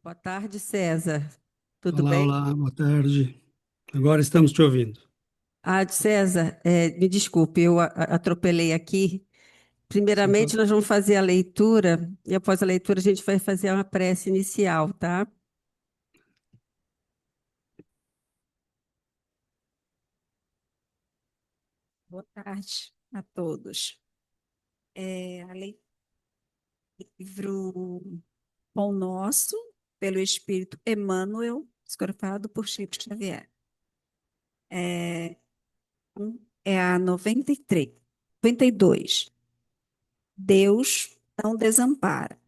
Boa tarde, César. Tudo Olá, bem? olá, boa tarde. Agora estamos te ouvindo. César, me desculpe, eu atropelei aqui. Sem Primeiramente, pro- nós vamos fazer a leitura e após a leitura a gente vai fazer uma prece inicial, tá? Boa tarde a todos. A livro Pão Nosso, pelo Espírito Emmanuel, psicografado por Chico Xavier. É, é a 93, 92. Deus não desampara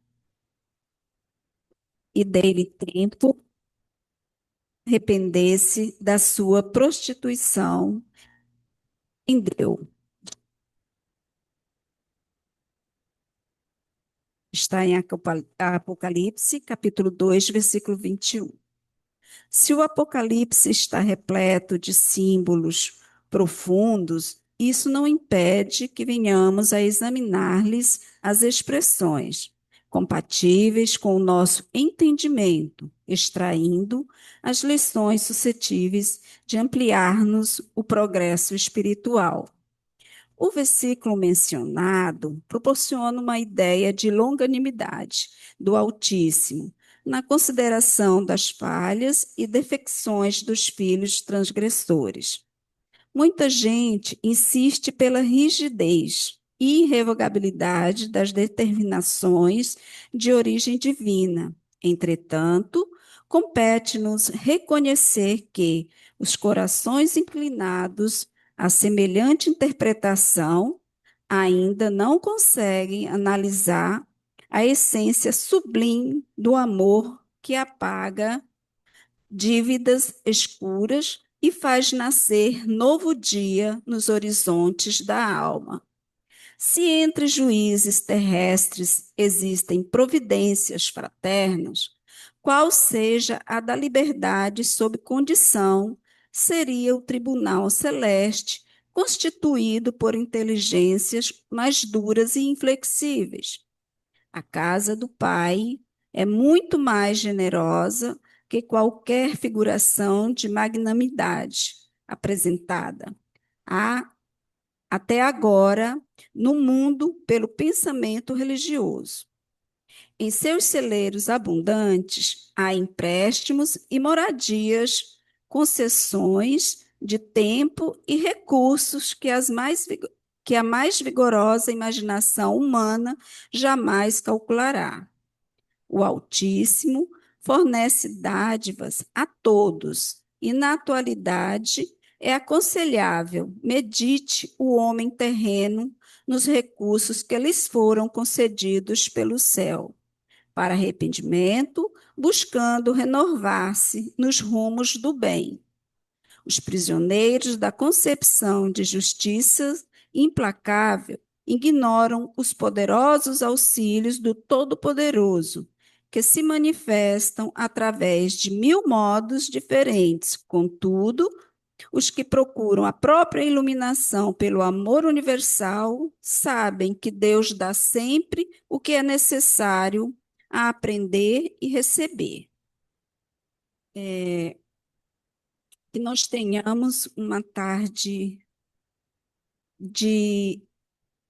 e dele tempo arrepender-se da sua prostituição em Deus. Está em Apocalipse, capítulo 2, versículo 21. Se o Apocalipse está repleto de símbolos profundos, isso não impede que venhamos a examinar-lhes as expressões compatíveis com o nosso entendimento, extraindo as lições suscetíveis de ampliar-nos o progresso espiritual. O versículo mencionado proporciona uma ideia de longanimidade do Altíssimo, na consideração das falhas e defecções dos filhos transgressores. Muita gente insiste pela rigidez e irrevogabilidade das determinações de origem divina. Entretanto, compete-nos reconhecer que os corações inclinados a semelhante interpretação ainda não conseguem analisar a essência sublime do amor que apaga dívidas escuras e faz nascer novo dia nos horizontes da alma. Se entre juízes terrestres existem providências fraternas, qual seja a da liberdade sob condição, seria o tribunal celeste, constituído por inteligências mais duras e inflexíveis. A casa do Pai é muito mais generosa que qualquer figuração de magnanimidade apresentada até agora no mundo pelo pensamento religioso. Em seus celeiros abundantes há empréstimos e moradias, concessões de tempo e recursos que a mais vigorosa imaginação humana jamais calculará. O Altíssimo fornece dádivas a todos, e na atualidade é aconselhável medite o homem terreno nos recursos que lhes foram concedidos pelo céu, para arrependimento, buscando renovar-se nos rumos do bem. Os prisioneiros da concepção de justiça implacável ignoram os poderosos auxílios do Todo-Poderoso, que se manifestam através de mil modos diferentes. Contudo, os que procuram a própria iluminação pelo amor universal sabem que Deus dá sempre o que é necessário a aprender e receber. Que nós tenhamos uma tarde de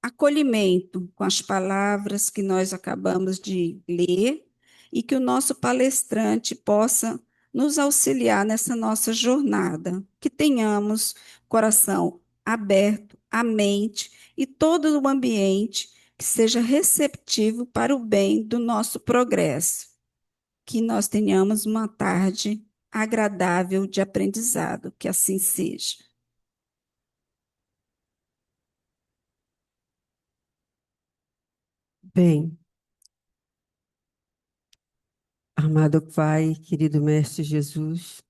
acolhimento com as palavras que nós acabamos de ler e que o nosso palestrante possa nos auxiliar nessa nossa jornada, que tenhamos coração aberto, a mente e todo o ambiente que seja receptivo para o bem do nosso progresso, que nós tenhamos uma tarde agradável de aprendizado, que assim seja. Bem, amado Pai, querido Mestre Jesus,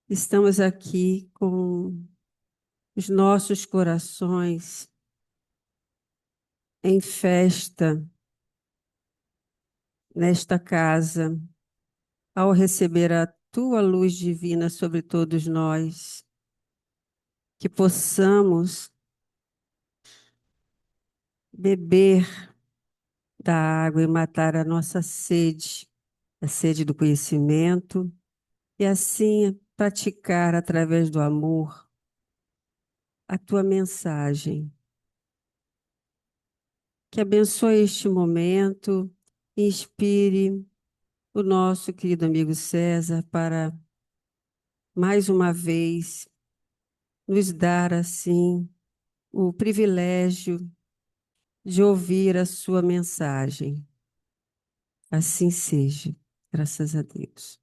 estamos aqui com os nossos corações em festa nesta casa, ao receber a Tua luz divina sobre todos nós, que possamos beber da água e matar a nossa sede, a sede do conhecimento, e assim praticar através do amor a tua mensagem, que abençoe este momento, e inspire o nosso querido amigo César para mais uma vez nos dar assim o privilégio de ouvir a sua mensagem. Assim seja, graças a Deus.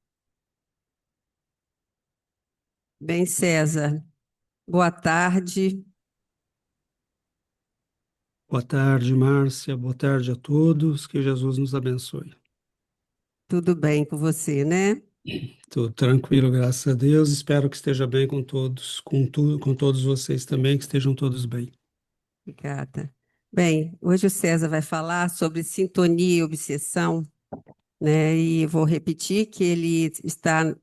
Bem, César, boa tarde. Boa tarde, Márcia. Boa tarde a todos. Que Jesus nos abençoe. Tudo bem com você, né? Tudo tranquilo, graças a Deus. Espero que esteja bem com todos, com todos vocês também, que estejam todos bem. Obrigada. Bem, hoje o César vai falar sobre sintonia e obsessão, né? E vou repetir que ele está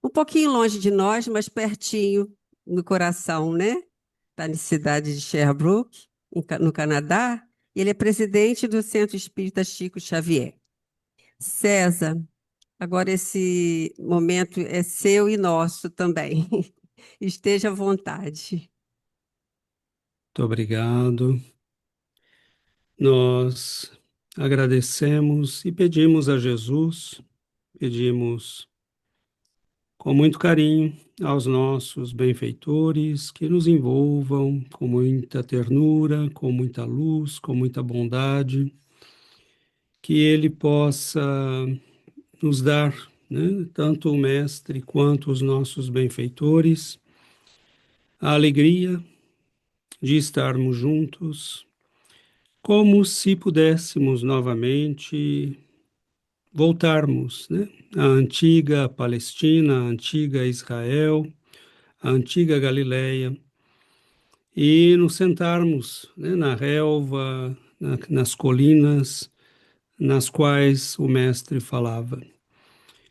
um pouquinho longe de nós, mas pertinho no coração, né? Está na cidade de Sherbrooke, no Canadá. E ele é presidente do Centro Espírita Chico Xavier. César, agora esse momento é seu e nosso também. Esteja à vontade. Muito obrigado. Nós agradecemos e pedimos a Jesus, pedimos com muito carinho aos nossos benfeitores que nos envolvam com muita ternura, com muita luz, com muita bondade, que Ele possa nos dar, né, tanto o Mestre quanto os nossos benfeitores, a alegria de estarmos juntos, como se pudéssemos novamente voltarmos, né, à antiga Palestina, à antiga Israel, à antiga Galileia, e nos sentarmos, né, na relva, nas colinas, nas quais o Mestre falava.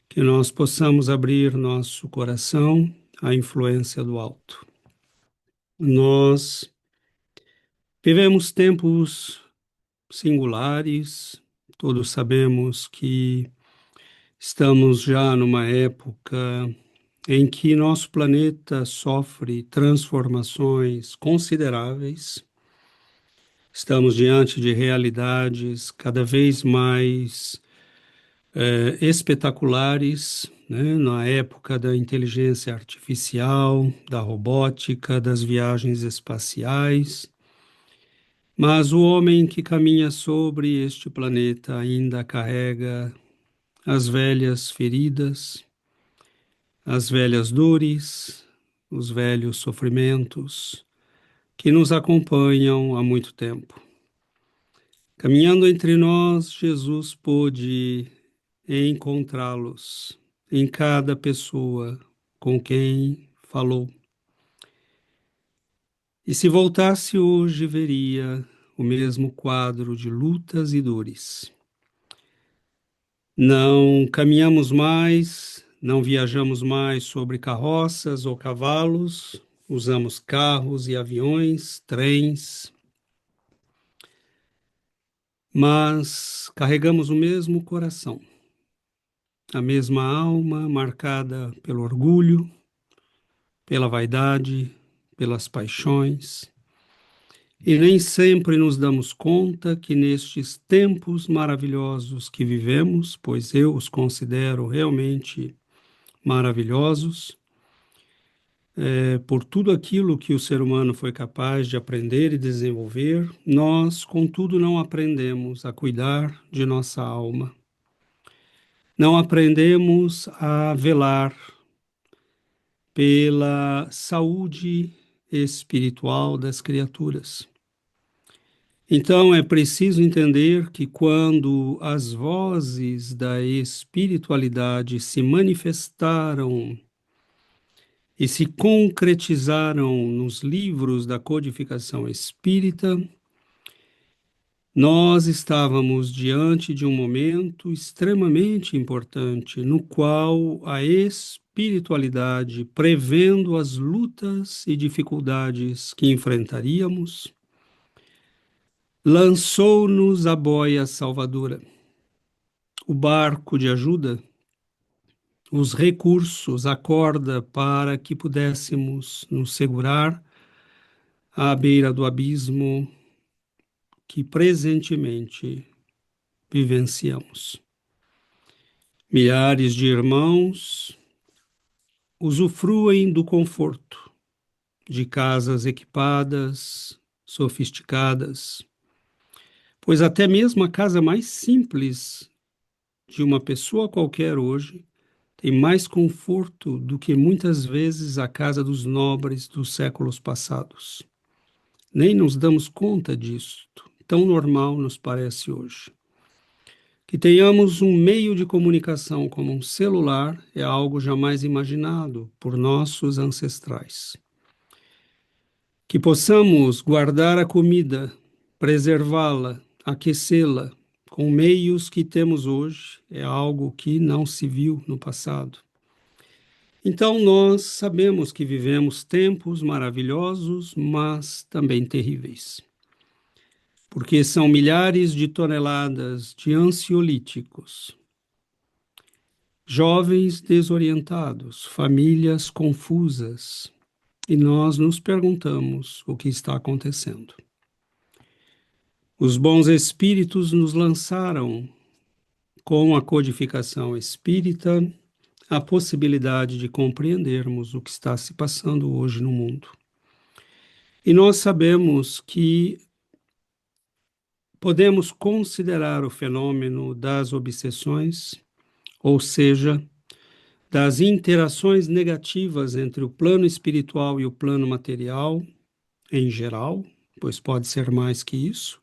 Que nós possamos abrir nosso coração à influência do alto. Nós vivemos tempos singulares, todos sabemos que estamos já numa época em que nosso planeta sofre transformações consideráveis. Estamos diante de realidades cada vez mais espetaculares, né, na época da inteligência artificial, da robótica, das viagens espaciais. Mas o homem que caminha sobre este planeta ainda carrega as velhas feridas, as velhas dores, os velhos sofrimentos que nos acompanham há muito tempo. Caminhando entre nós, Jesus pôde encontrá-los em cada pessoa com quem falou. E se voltasse hoje, veria o mesmo quadro de lutas e dores. Não caminhamos mais, não viajamos mais sobre carroças ou cavalos, usamos carros e aviões, trens, mas carregamos o mesmo coração, a mesma alma marcada pelo orgulho, pela vaidade, pelas paixões, e nem sempre nos damos conta que nestes tempos maravilhosos que vivemos, pois eu os considero realmente maravilhosos, por tudo aquilo que o ser humano foi capaz de aprender e desenvolver, nós, contudo, não aprendemos a cuidar de nossa alma, não aprendemos a velar pela saúde espiritual das criaturas. Então é preciso entender que quando as vozes da espiritualidade se manifestaram e se concretizaram nos livros da codificação espírita, nós estávamos diante de um momento extremamente importante, no qual a espiritualidade, prevendo as lutas e dificuldades que enfrentaríamos, lançou-nos a boia salvadora, o barco de ajuda, os recursos, a corda para que pudéssemos nos segurar à beira do abismo que presentemente vivenciamos. Milhares de irmãos usufruem do conforto de casas equipadas, sofisticadas, pois até mesmo a casa mais simples de uma pessoa qualquer hoje tem mais conforto do que muitas vezes a casa dos nobres dos séculos passados. Nem nos damos conta disto, tão normal nos parece hoje. Que tenhamos um meio de comunicação como um celular é algo jamais imaginado por nossos ancestrais. Que possamos guardar a comida, preservá-la, aquecê-la com meios que temos hoje é algo que não se viu no passado. Então nós sabemos que vivemos tempos maravilhosos, mas também terríveis. Porque são milhares de toneladas de ansiolíticos, jovens desorientados, famílias confusas, e nós nos perguntamos o que está acontecendo. Os bons espíritos nos lançaram, com a codificação espírita, a possibilidade de compreendermos o que está se passando hoje no mundo. E nós sabemos que podemos considerar o fenômeno das obsessões, ou seja, das interações negativas entre o plano espiritual e o plano material, em geral, pois pode ser mais que isso,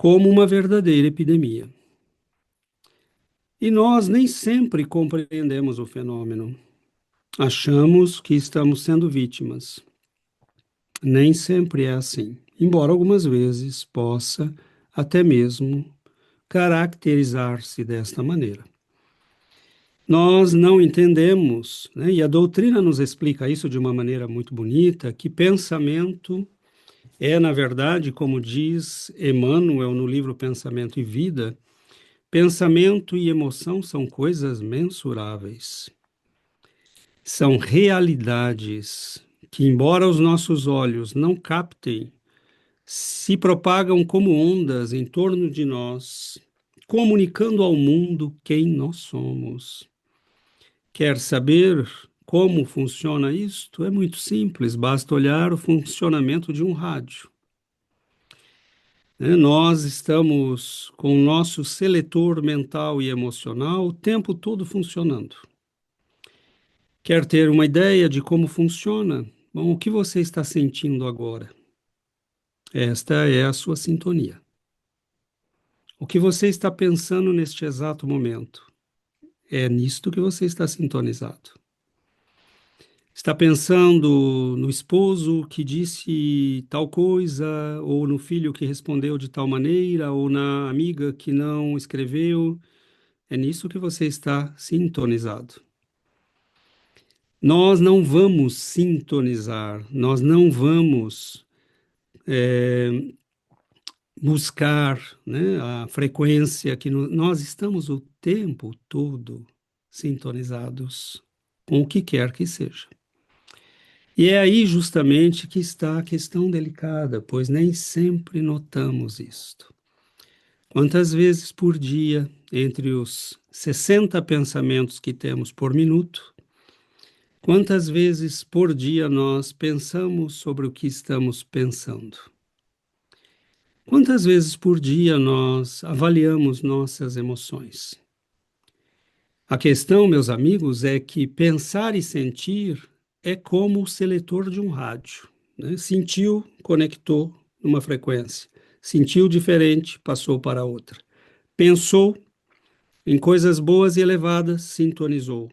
como uma verdadeira epidemia. E nós nem sempre compreendemos o fenômeno. Achamos que estamos sendo vítimas. Nem sempre é assim, embora algumas vezes possa até mesmo caracterizar-se desta maneira. Nós não entendemos, né, e a doutrina nos explica isso de uma maneira muito bonita, que pensamento é, na verdade, como diz Emmanuel no livro Pensamento e Vida, pensamento e emoção são coisas mensuráveis. São realidades que, embora os nossos olhos não captem, se propagam como ondas em torno de nós, comunicando ao mundo quem nós somos. Quer saber como funciona isto? É muito simples, basta olhar o funcionamento de um rádio. Nós estamos com o nosso seletor mental e emocional o tempo todo funcionando. Quer ter uma ideia de como funciona? Bom, o que você está sentindo agora? Esta é a sua sintonia. O que você está pensando neste exato momento? É nisto que você está sintonizado. Está pensando no esposo que disse tal coisa, ou no filho que respondeu de tal maneira, ou na amiga que não escreveu. É nisso que você está sintonizado. Nós não vamos sintonizar, nós não vamos buscar, né, a frequência que nós estamos o tempo todo sintonizados com o que quer que seja. E é aí justamente que está a questão delicada, pois nem sempre notamos isto. Quantas vezes por dia, entre os 60 pensamentos que temos por minuto, quantas vezes por dia nós pensamos sobre o que estamos pensando? Quantas vezes por dia nós avaliamos nossas emoções? A questão, meus amigos, é que pensar e sentir é como o seletor de um rádio, né? Sentiu, conectou numa frequência. Sentiu diferente, passou para outra. Pensou em coisas boas e elevadas, sintonizou.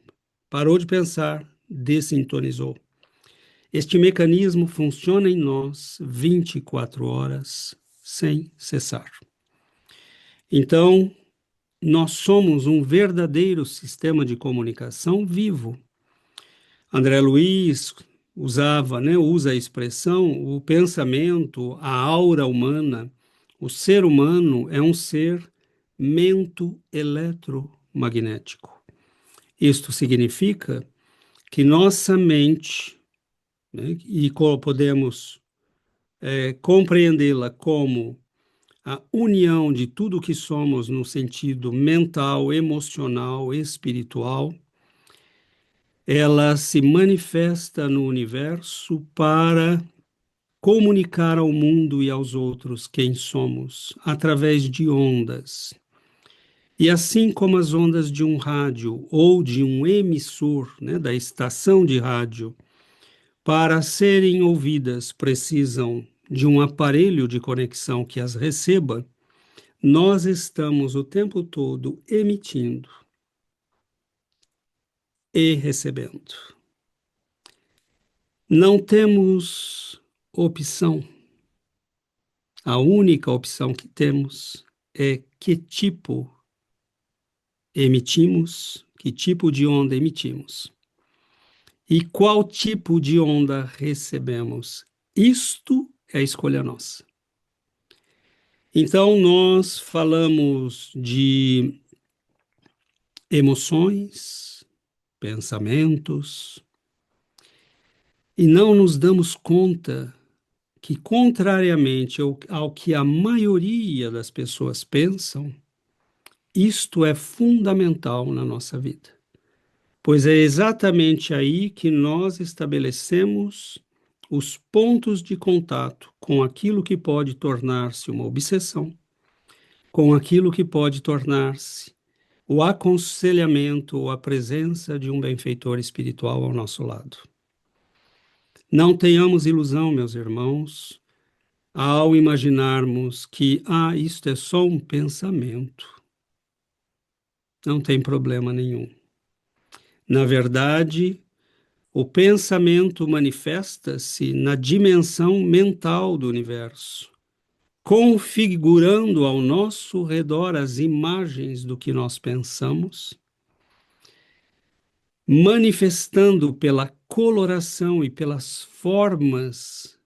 Parou de pensar, dessintonizou. Este mecanismo funciona em nós 24 horas, sem cessar. Então, nós somos um verdadeiro sistema de comunicação vivo. André Luiz usa a expressão, o pensamento, a aura humana, O ser humano é um ser mento-eletromagnético. Isto significa que nossa mente, né, e podemos compreendê-la como a união de tudo que somos no sentido mental, emocional, espiritual, ela se manifesta no universo para comunicar ao mundo e aos outros quem somos, através de ondas. E assim como as ondas de um rádio ou de um emissor, né, da estação de rádio, para serem ouvidas precisam de um aparelho de conexão que as receba, nós estamos o tempo todo emitindo e recebendo. Não temos opção. A única opção que temos é que tipo emitimos, que tipo de onda emitimos e qual tipo de onda recebemos. Isto é a escolha nossa. Então, nós falamos de emoções, pensamentos, e não nos damos conta que, contrariamente ao que a maioria das pessoas pensam, isto é fundamental na nossa vida. Pois é exatamente aí que nós estabelecemos os pontos de contato com aquilo que pode tornar-se uma obsessão, com aquilo que pode tornar-se o aconselhamento ou a presença de um benfeitor espiritual ao nosso lado. Não tenhamos ilusão, meus irmãos, ao imaginarmos que, isto é só um pensamento. Não tem problema nenhum. Na verdade, o pensamento manifesta-se na dimensão mental do universo, configurando ao nosso redor as imagens do que nós pensamos, manifestando pela coloração e pelas formas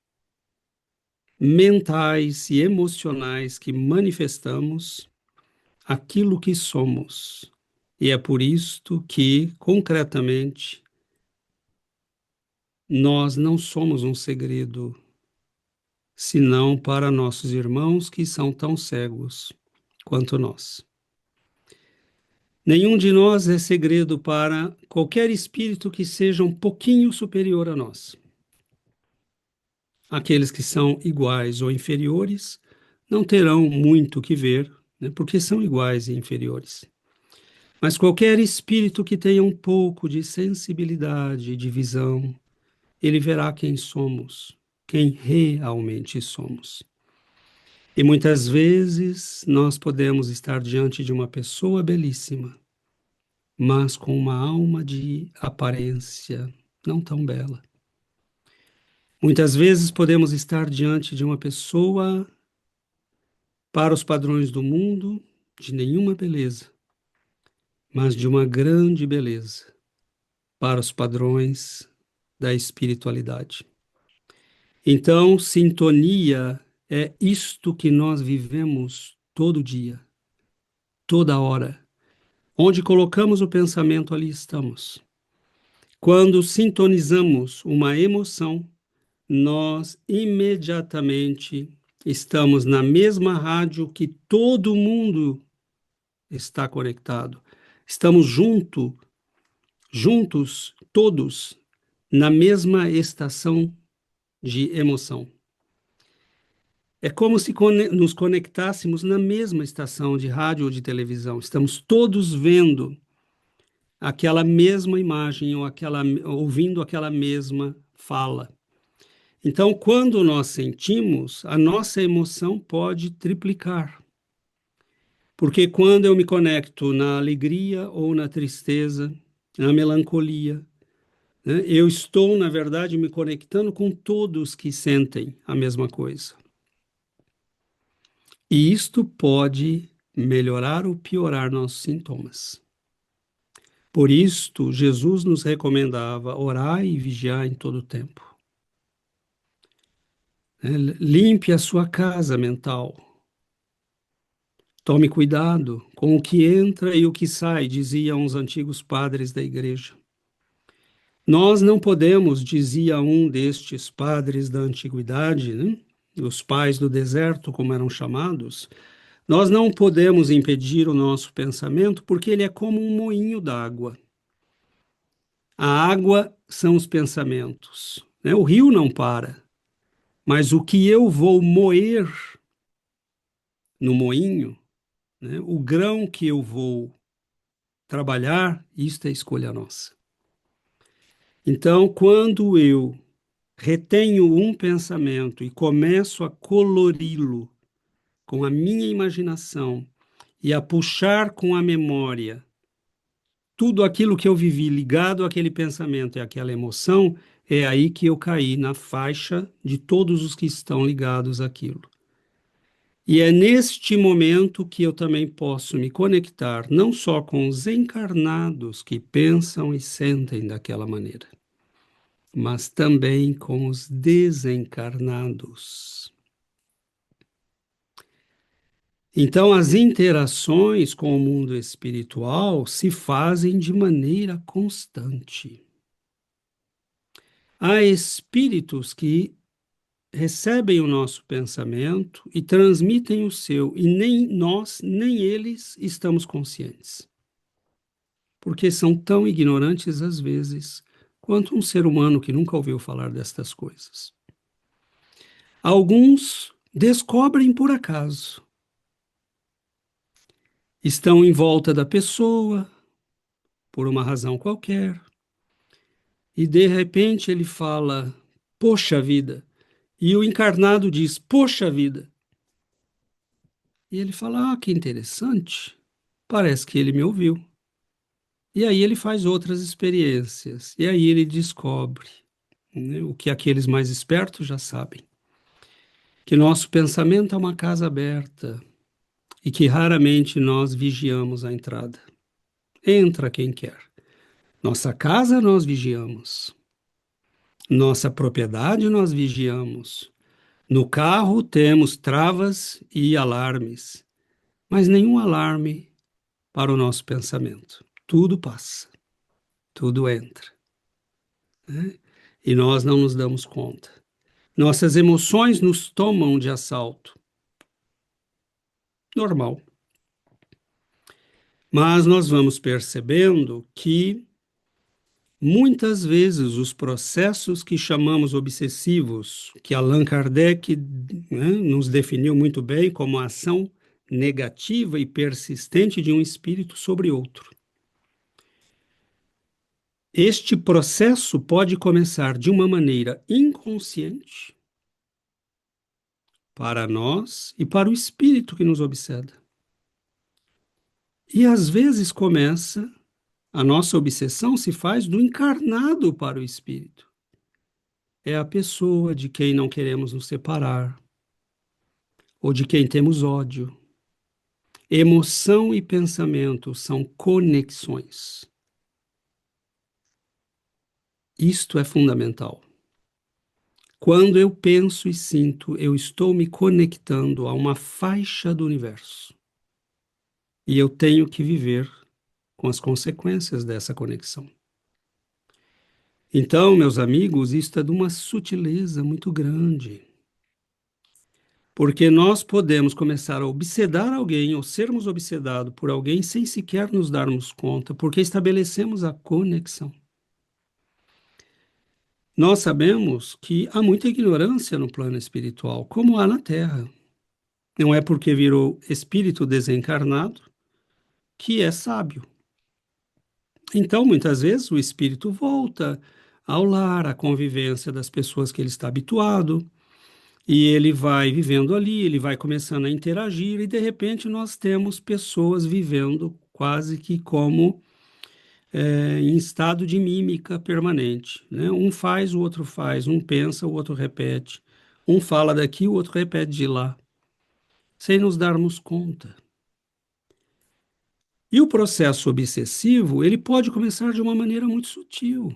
mentais e emocionais que manifestamos aquilo que somos. E é por isto que, concretamente, nós não somos um segredo, senão para nossos irmãos que são tão cegos quanto nós. Nenhum de nós é segredo para qualquer espírito que seja um pouquinho superior a nós. Aqueles que são iguais ou inferiores não terão muito o que ver, né, porque são iguais e inferiores. Mas qualquer espírito que tenha um pouco de sensibilidade, de visão, ele verá quem somos, quem realmente somos. E muitas vezes nós podemos estar diante de uma pessoa belíssima, mas com uma alma de aparência não tão bela. Muitas vezes podemos estar diante de uma pessoa, para os padrões do mundo, de nenhuma beleza, mas de uma grande beleza, para os padrões da espiritualidade. Então, sintonia é isto que nós vivemos todo dia, toda hora. Onde colocamos o pensamento, ali estamos. Quando sintonizamos uma emoção, nós imediatamente estamos na mesma rádio que todo mundo está conectado. Estamos juntos, todos, na mesma estação de emoção. É como se nos conectássemos na mesma estação de rádio ou de televisão. Estamos todos vendo aquela mesma imagem ou ouvindo aquela mesma fala. Então, quando nós sentimos, a nossa emoção pode triplicar. Porque quando eu me conecto na alegria ou na tristeza, na melancolia, né, eu estou, na verdade, me conectando com todos que sentem a mesma coisa. E isto pode melhorar ou piorar nossos sintomas. Por isto, Jesus nos recomendava orar e vigiar em todo o tempo. Limpe a sua casa mental. Tome cuidado com o que entra e o que sai, diziam os antigos padres da igreja. Nós não podemos, dizia um destes padres da antiguidade, né? Os pais do deserto, como eram chamados, nós não podemos impedir o nosso pensamento porque ele é como um moinho d'água. A água são os pensamentos, né? O rio não para, mas o que eu vou moer no moinho, né? O grão que eu vou trabalhar, isto é escolha nossa. Então, quando eu retenho um pensamento e começo a colori-lo com a minha imaginação e a puxar com a memória tudo aquilo que eu vivi ligado àquele pensamento e àquela emoção, é aí que eu caí na faixa de todos os que estão ligados àquilo. E é neste momento que eu também posso me conectar não só com os encarnados que pensam e sentem daquela maneira, mas também com os desencarnados. Então, as interações com o mundo espiritual se fazem de maneira constante. Há espíritos que recebem o nosso pensamento e transmitem o seu, e nem nós, nem eles estamos conscientes. Porque são tão ignorantes, às vezes, quanto um ser humano que nunca ouviu falar destas coisas. Alguns descobrem por acaso. Estão em volta da pessoa, por uma razão qualquer, e de repente ele fala, poxa vida, e o encarnado diz, poxa vida. E ele fala, ah, que interessante, parece que ele me ouviu. E aí ele faz outras experiências, e aí ele descobre, né, o que aqueles mais espertos já sabem, que nosso pensamento é uma casa aberta e que raramente nós vigiamos a entrada. Entra quem quer. Nossa casa nós vigiamos. Nossa propriedade nós vigiamos. No carro temos travas e alarmes, mas nenhum alarme para o nosso pensamento. Tudo passa, tudo entra, né? E nós não nos damos conta. Nossas emoções nos tomam de assalto. Normal. Mas nós vamos percebendo que muitas vezes os processos que chamamos obsessivos, que Allan Kardec, né, nos definiu muito bem como a ação negativa e persistente de um espírito sobre outro. Este processo pode começar de uma maneira inconsciente para nós e para o espírito que nos obseda. E às vezes a nossa obsessão se faz do encarnado para o espírito. É a pessoa de quem não queremos nos separar, ou de quem temos ódio. Emoção e pensamento são conexões. Isto é fundamental. Quando eu penso e sinto, eu estou me conectando a uma faixa do universo. E eu tenho que viver com as consequências dessa conexão. Então, meus amigos, isto é de uma sutileza muito grande. Porque nós podemos começar a obsedar alguém ou sermos obsedados por alguém sem sequer nos darmos conta, porque estabelecemos a conexão. Nós sabemos que há muita ignorância no plano espiritual, como há na Terra. Não é porque virou espírito desencarnado que é sábio. Então, muitas vezes, o espírito volta ao lar, à convivência das pessoas que ele está habituado, e ele vai vivendo ali, ele vai começando a interagir, e de repente nós temos pessoas vivendo quase que como em estado de mímica permanente, né? Um faz, o outro faz, um pensa, o outro repete, um fala daqui, o outro repete de lá, sem nos darmos conta. E o processo obsessivo, ele pode começar de uma maneira muito sutil,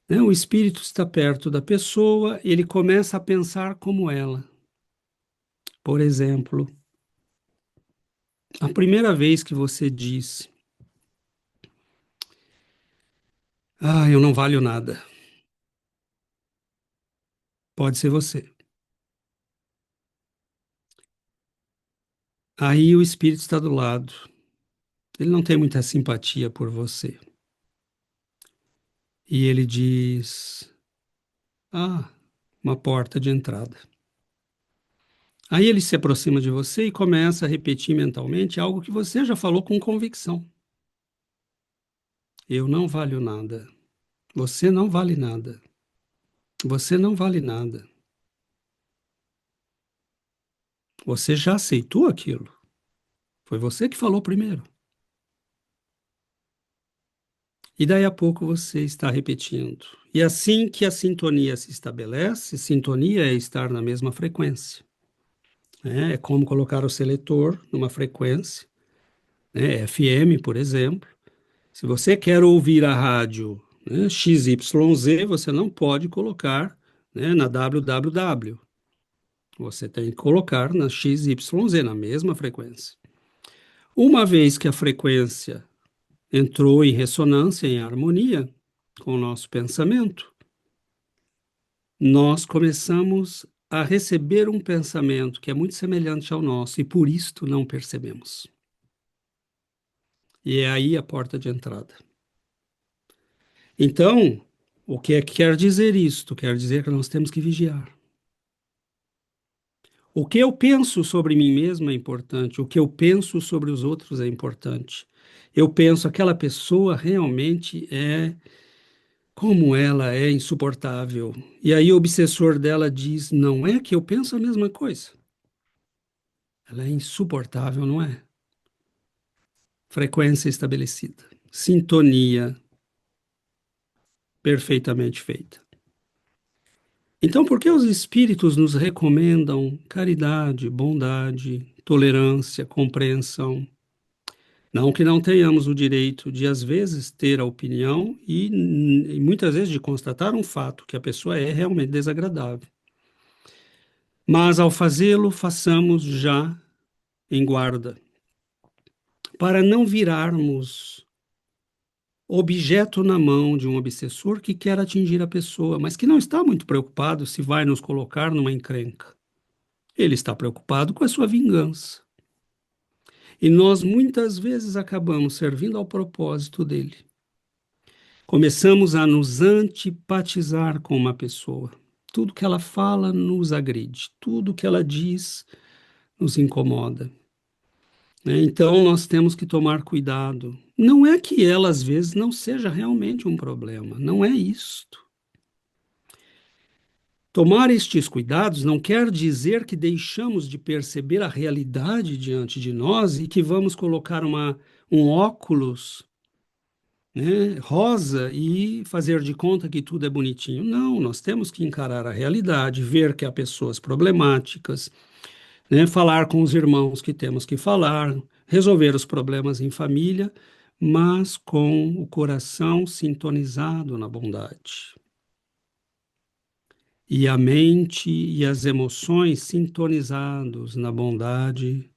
né? O espírito está perto da pessoa, ele começa a pensar como ela. Por exemplo, A primeira vez que você disse, eu não valho nada, pode ser você. Aí o espírito está do lado. Ele não tem muita simpatia por você. E ele diz: uma porta de entrada. Aí ele se aproxima de você e começa a repetir mentalmente algo que você já falou com convicção. Eu não valho nada. Você não vale nada. Você não vale nada. Você já aceitou aquilo. Foi você que falou primeiro. E daí a pouco você está repetindo. E assim que a sintonia se estabelece, sintonia é estar na mesma frequência. É como colocar o seletor numa frequência, né, FM, por exemplo. Se você quer ouvir a rádio, né, XYZ, você não pode colocar, né, na www. Você tem que colocar na XYZ, na mesma frequência. Uma vez que a frequência entrou em ressonância, em harmonia com o nosso pensamento, nós começamos a receber um pensamento que é muito semelhante ao nosso e por isto não percebemos. E é aí a porta de entrada. Então, o que é que quer dizer isto? Quer dizer que nós temos que vigiar. O que eu penso sobre mim mesmo é importante, o que eu penso sobre os outros é importante. Eu penso aquela pessoa realmente como ela é insuportável. E aí o obsessor dela diz: não é que eu penso a mesma coisa. Ela é insuportável, não é? Frequência estabelecida, sintonia perfeitamente feita. Então, por que os espíritos nos recomendam caridade, bondade, tolerância, compreensão? Não que não tenhamos o direito de, às vezes, ter a opinião e muitas vezes de constatar um fato, que a pessoa é realmente desagradável. Mas, ao fazê-lo, façamos já em guarda, para não virarmos objeto na mão de um obsessor que quer atingir a pessoa, mas que não está muito preocupado se vai nos colocar numa encrenca. Ele está preocupado com a sua vingança. E nós muitas vezes acabamos servindo ao propósito dele. Começamos a nos antipatizar com uma pessoa. Tudo que ela fala nos agride, tudo que ela diz nos incomoda. Então nós temos que tomar cuidado. Não é que ela às vezes não seja realmente um problema, não é isto. Tomar estes cuidados não quer dizer que deixamos de perceber a realidade diante de nós e que vamos colocar um óculos, né, rosa e fazer de conta que tudo é bonitinho. Não, nós temos que encarar a realidade, ver que há pessoas problemáticas, né, falar com os irmãos que temos que falar, resolver os problemas em família, mas com o coração sintonizado na bondade. E a mente e as emoções sintonizados na bondade,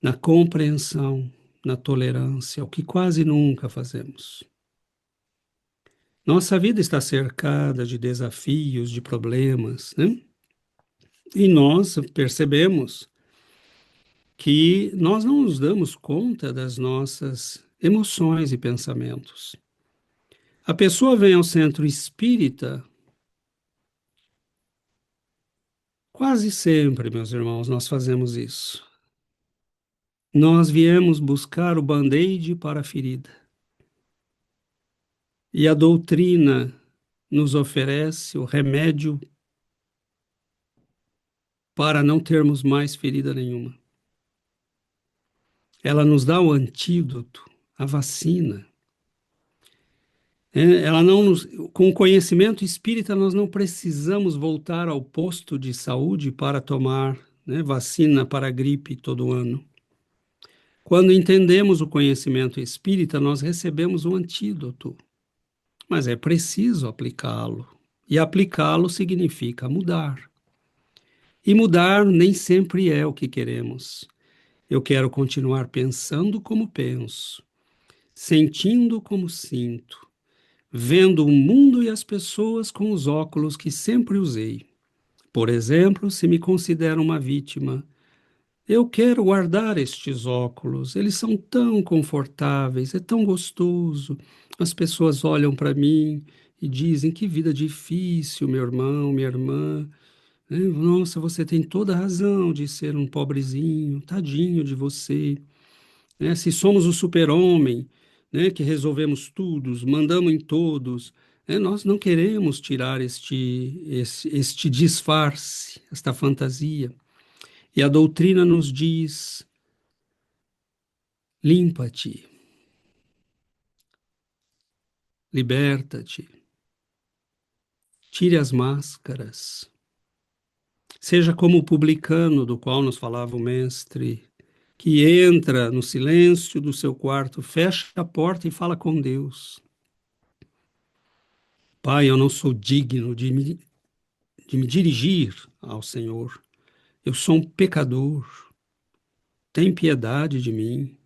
na compreensão, na tolerância, o que quase nunca fazemos. Nossa vida está cercada de desafios, de problemas, né? E nós percebemos que nós não nos damos conta das nossas emoções e pensamentos. A pessoa vem ao centro espírita, quase sempre, meus irmãos, nós fazemos isso. Nós viemos buscar o band-aid para a ferida. E a doutrina nos oferece o remédio para não termos mais ferida nenhuma. Ela nos dá o antídoto, a vacina. Ela não nos, com o conhecimento espírita, nós não precisamos voltar ao posto de saúde para tomar, né, vacina para a gripe todo ano. Quando entendemos o conhecimento espírita, nós recebemos o antídoto, mas é preciso aplicá-lo. E aplicá-lo significa mudar. E mudar nem sempre é o que queremos. Eu quero continuar pensando como penso, sentindo como sinto, vendo o mundo e as pessoas com os óculos que sempre usei. Por exemplo, se me considero uma vítima, eu quero guardar estes óculos, eles são tão confortáveis, é tão gostoso. As pessoas olham para mim e dizem: que vida difícil, meu irmão, minha irmã. Nossa, você tem toda a razão de ser um pobrezinho, tadinho de você. Se somos o super-homem, que resolvemos tudo, mandamos em todos, nós não queremos tirar este disfarce, esta fantasia. E a doutrina nos diz: limpa-te, liberta-te, tire as máscaras. Seja como o publicano do qual nos falava o mestre, que entra no silêncio do seu quarto, fecha a porta e fala com Deus. Pai, eu não sou digno de me dirigir ao Senhor. Eu sou um pecador. Tem piedade de mim.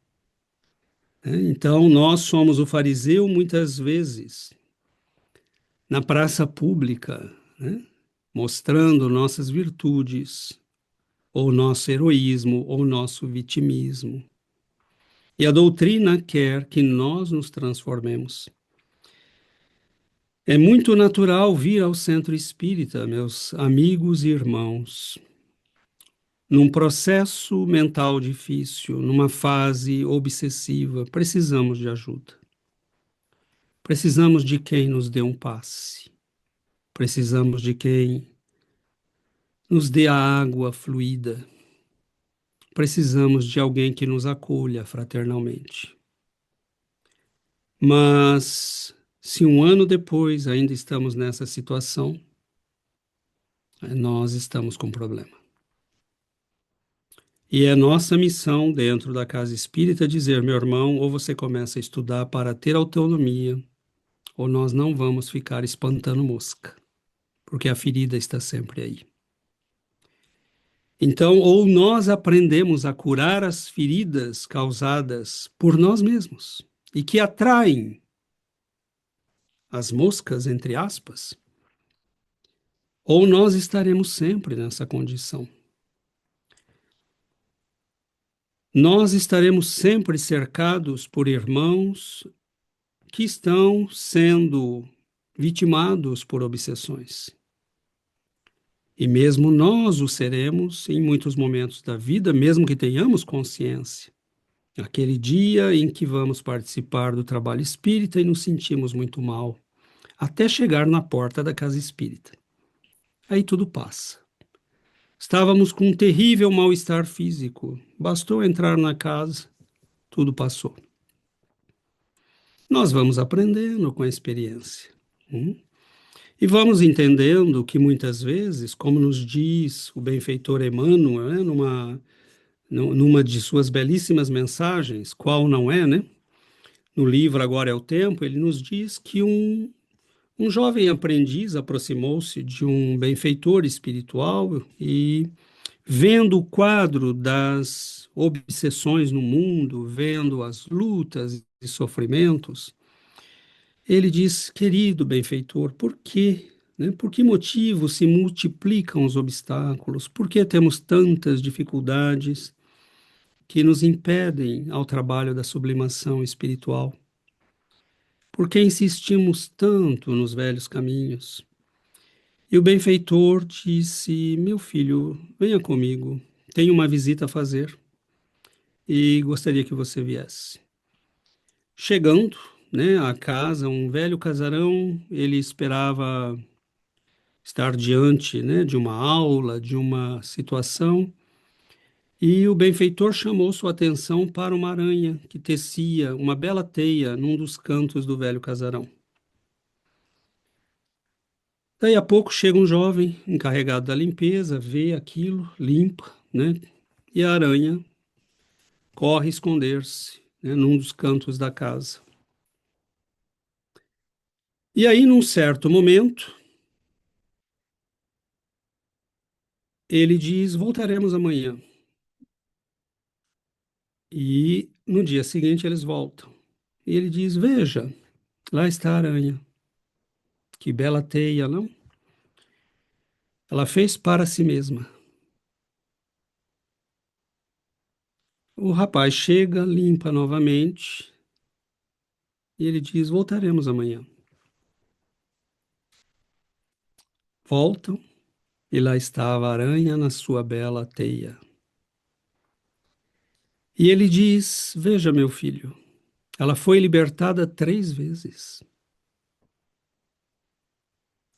Então, nós somos o fariseu muitas vezes na praça pública, né? Mostrando nossas virtudes, ou nosso heroísmo, ou nosso vitimismo. E a doutrina quer que nós nos transformemos. É muito natural vir ao centro espírita, meus amigos e irmãos, num processo mental difícil, numa fase obsessiva. Precisamos de ajuda. Precisamos de quem nos dê um passe. Precisamos de quem nos dê a água fluida. Precisamos de alguém que nos acolha fraternalmente. Mas, se um ano depois ainda estamos nessa situação, nós estamos com problema. E é nossa missão dentro da casa espírita dizer: meu irmão, ou você começa a estudar para ter autonomia, ou nós não vamos ficar espantando mosca, porque a ferida está sempre aí. Então, ou nós aprendemos a curar as feridas causadas por nós mesmos e que atraem as moscas, entre aspas, ou nós estaremos sempre nessa condição. Nós estaremos sempre cercados por irmãos que estão sendo vitimados por obsessões. E mesmo nós o seremos em muitos momentos da vida, mesmo que tenhamos consciência. Aquele dia em que vamos participar do trabalho espírita e nos sentimos muito mal, até chegar na porta da casa espírita. Aí tudo passa. Estávamos com um terrível mal-estar físico. Bastou entrar na casa, tudo passou. Nós vamos aprendendo com a experiência. E vamos entendendo que muitas vezes, como nos diz o benfeitor Emmanuel, numa de suas belíssimas mensagens, qual não é, né? No livro Agora é o Tempo, ele nos diz que um jovem aprendiz aproximou-se de um benfeitor espiritual e, vendo o quadro das obsessões no mundo, vendo as lutas e sofrimentos, ele diz: querido benfeitor, por quê? Por que motivo se multiplicam os obstáculos? Por que temos tantas dificuldades que nos impedem ao trabalho da sublimação espiritual? Por que insistimos tanto nos velhos caminhos? E o benfeitor disse: meu filho, venha comigo, tenho uma visita a fazer e gostaria que você viesse. Chegando, à casa, um velho casarão, ele esperava estar diante, de uma aula, de uma situação, e o benfeitor chamou sua atenção para uma aranha que tecia uma bela teia num dos cantos do velho casarão. Daí a pouco chega um jovem encarregado da limpeza, vê aquilo, limpa, e a aranha corre esconder-se, num dos cantos da casa. E aí, num certo momento, ele diz: voltaremos amanhã. E no dia seguinte eles voltam. E ele diz: Veja, lá está a aranha. Que bela teia, não? Ela fez para si mesma. O rapaz chega, limpa novamente, e ele diz: Voltaremos amanhã. Voltam, e lá estava a aranha na sua bela teia. E ele diz: Veja, meu filho, ela foi libertada 3 vezes.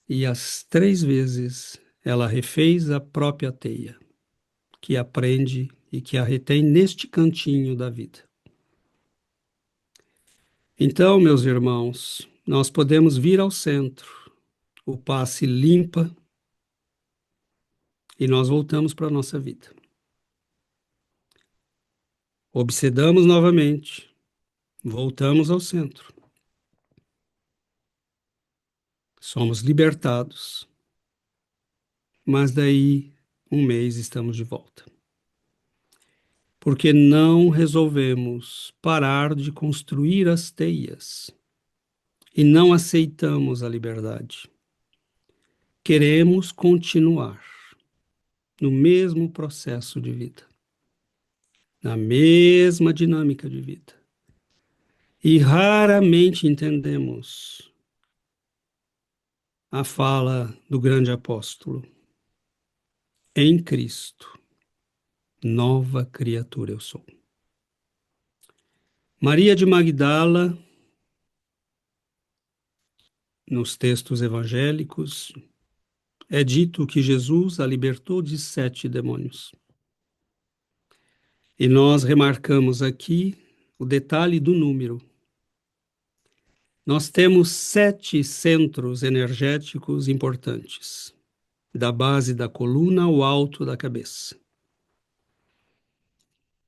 E as 3 vezes ela refez a própria teia, que aprende e que a retém neste cantinho da vida. Então, meus irmãos, nós podemos vir ao centro, o passe limpa e nós voltamos para a nossa vida. Obsedamos novamente, voltamos ao centro. Somos libertados, mas daí um mês estamos de volta. Porque não resolvemos parar de construir as teias e não aceitamos a liberdade. Queremos continuar no mesmo processo de vida, na mesma dinâmica de vida. E raramente entendemos a fala do grande apóstolo: em Cristo, nova criatura eu sou. Maria de Magdala, nos textos evangélicos, é dito que Jesus a libertou de 7 demônios. E nós remarcamos aqui o detalhe do número. Nós temos 7 centros energéticos importantes, da base da coluna ao alto da cabeça.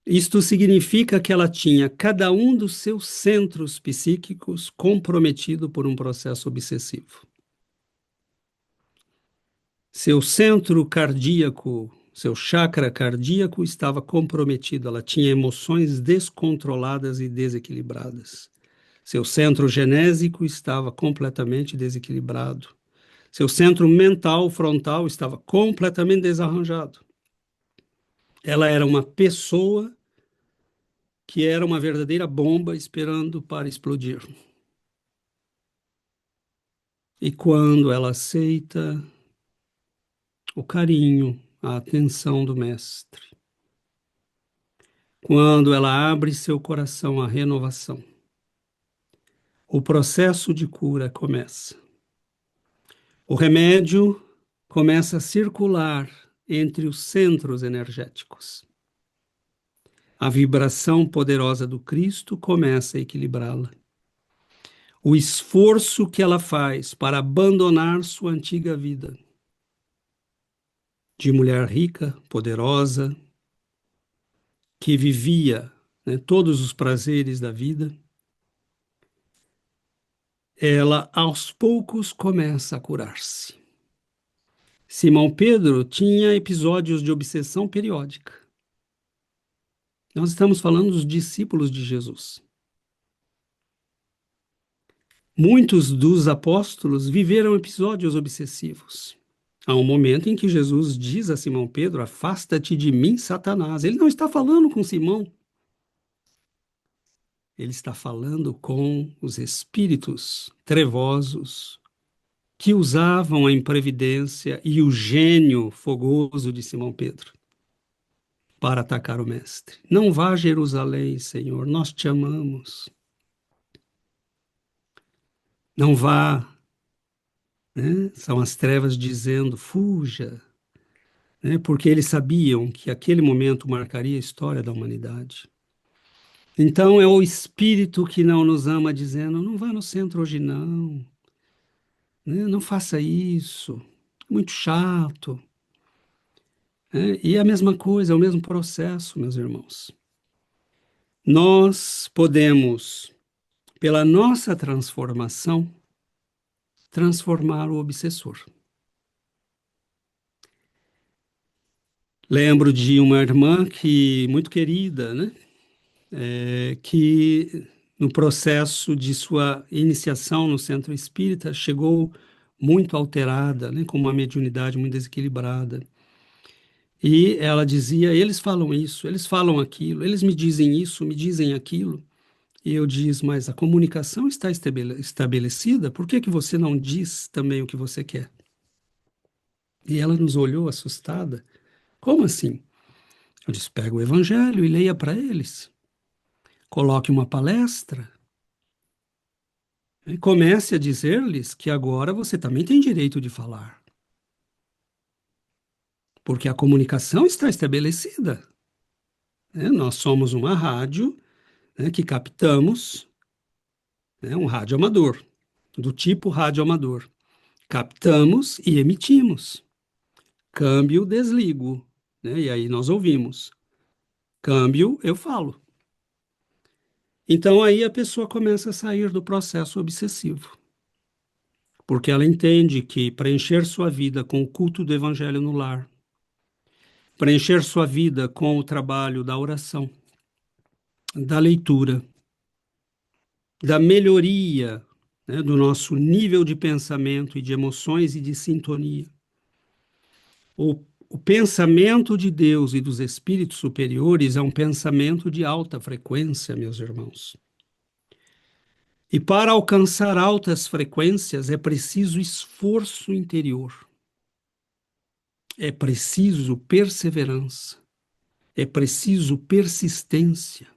Isto significa que ela tinha cada um dos seus centros psíquicos comprometido por um processo obsessivo. Seu centro cardíaco, seu chakra cardíaco estava comprometido, ela tinha emoções descontroladas e desequilibradas. Seu centro genésico estava completamente desequilibrado. Seu centro mental frontal estava completamente desarranjado. Ela era uma pessoa que era uma verdadeira bomba esperando para explodir. E quando ela aceita o carinho, a atenção do mestre, quando ela abre seu coração à renovação, o processo de cura começa. O remédio começa a circular entre os centros energéticos. A vibração poderosa do Cristo começa a equilibrá-la. O esforço que ela faz para abandonar sua antiga vida de mulher rica, poderosa, que vivia, todos os prazeres da vida, ela aos poucos começa a curar-se. Simão Pedro tinha episódios de obsessão periódica. Nós estamos falando dos discípulos de Jesus. Muitos dos apóstolos viveram episódios obsessivos. Há um momento em que Jesus diz a Simão Pedro: afasta-te de mim, Satanás. Ele não está falando com Simão. Ele está falando com os espíritos trevosos que usavam a imprevidência e o gênio fogoso de Simão Pedro para atacar o mestre. Não vá a Jerusalém, Senhor, nós te amamos. Não vá, né? São as trevas dizendo, fuja, né? Porque eles sabiam que aquele momento marcaria a história da humanidade. Então é o espírito que não nos ama dizendo, não vá no centro hoje não, né? Não faça isso, muito chato. E a mesma coisa, é o mesmo processo, meus irmãos. Nós podemos, pela nossa transformação, transformar o obsessor. Lembro de uma irmã que muito querida, né? que no processo de sua iniciação no centro espírita chegou muito alterada, né, com uma mediunidade muito desequilibrada. E ela dizia: eles falam isso, eles falam aquilo, eles me dizem isso, me dizem aquilo. E eu disse: mas a comunicação está estabelecida, por que que você não diz também o que você quer? E ela nos olhou assustada. Como assim? Eu disse: pega o evangelho e leia para eles. Coloque uma palestra e comece a dizer-lhes que agora você também tem direito de falar, porque a comunicação está estabelecida, né? Nós somos uma rádio, né, que captamos, né, um rádio amador, do tipo rádio amador. Captamos e emitimos. Câmbio, desligo, né? E aí nós ouvimos. Câmbio, eu falo. Então aí a pessoa começa a sair do processo obsessivo, porque ela entende que preencher sua vida com o culto do evangelho no lar, preencher sua vida com o trabalho da oração, da leitura, da melhoria, né, do nosso nível de pensamento e de emoções e de sintonia. O pensamento de Deus e dos espíritos superiores é um pensamento de alta frequência, meus irmãos. E para alcançar altas frequências é preciso esforço interior, é preciso perseverança, é preciso persistência.